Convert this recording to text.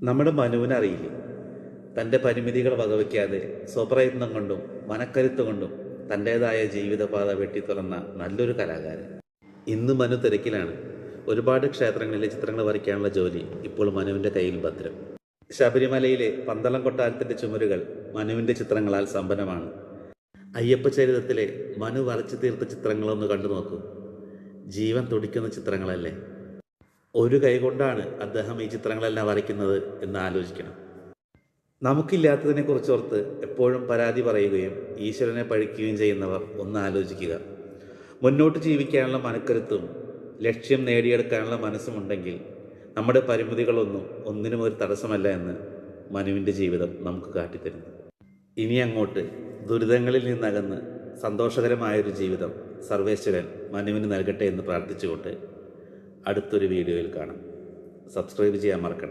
നമ്മുടെ മനുവിനറിയില്ലേ, തൻ്റെ പരിമിതികൾ വകവയ്ക്കാതെ സ്വപ്രയത്നം കൊണ്ടും മനക്കരുത്ത് കൊണ്ടും തൻ്റേതായ ജീവിതപാത വെട്ടിത്തുറന്ന നല്ലൊരു കലാകാരൻ. ഇന്ന് മനു തിരക്കിലാണ്. ഒരുപാട് ക്ഷേത്രങ്ങളിലെ ചിത്രങ്ങൾ വരയ്ക്കാനുള്ള ജോലി ഇപ്പോൾ മനുവിൻ്റെ കയ്യിൽ ഭദ്രം. ശബരിമലയിലെ പന്തളം കൊട്ടാരത്തിൻ്റെ ചുമരുകൾ മനുവിൻ്റെ ചിത്രങ്ങളാൽ സമ്പന്നമാണ്. അയ്യപ്പ ചരിതത്തിലെ മനു വരച്ചു തീർത്ത ചിത്രങ്ങളൊന്ന് കണ്ടു നോക്കൂ. ജീവൻ തുടിക്കുന്ന ചിത്രങ്ങളല്ലേ. ഒരു കൈകൊണ്ടാണ് അദ്ദേഹം ഈ ചിത്രങ്ങളെല്ലാം വരയ്ക്കുന്നത് എന്ന് ആലോചിക്കണം. നമുക്കില്ലാത്തതിനെക്കുറിച്ചോർത്ത് എപ്പോഴും പരാതി പറയുകയും ഈശ്വരനെ പഴിക്കുകയും ചെയ്യുന്നവർ ഒന്ന് ആലോചിക്കുക. മുന്നോട്ട് ജീവിക്കാനുള്ള മനക്കരുത്തും ലക്ഷ്യം നേടിയെടുക്കാനുള്ള മനസ്സുമുണ്ടെങ്കിൽ നമ്മുടെ പരിമിതികളൊന്നും ഒന്നിനും ഒരു തടസ്സമല്ല എന്ന് മനുവിൻ്റെ ജീവിതം നമുക്ക് കാട്ടിത്തരുന്നു. ഇനി അങ്ങോട്ട് ദുരിതങ്ങളിൽ നിന്നകന്ന് സന്തോഷകരമായൊരു ജീവിതം സർവേശ്വരൻ മനുവിന് നൽകട്ടെ എന്ന് പ്രാർത്ഥിച്ചുകൊണ്ട് അടുത്തൊരു വീഡിയോയിൽ കാണാം. സബ്സ്ക്രൈബ് ചെയ്യാൻ മറക്കണ്ട.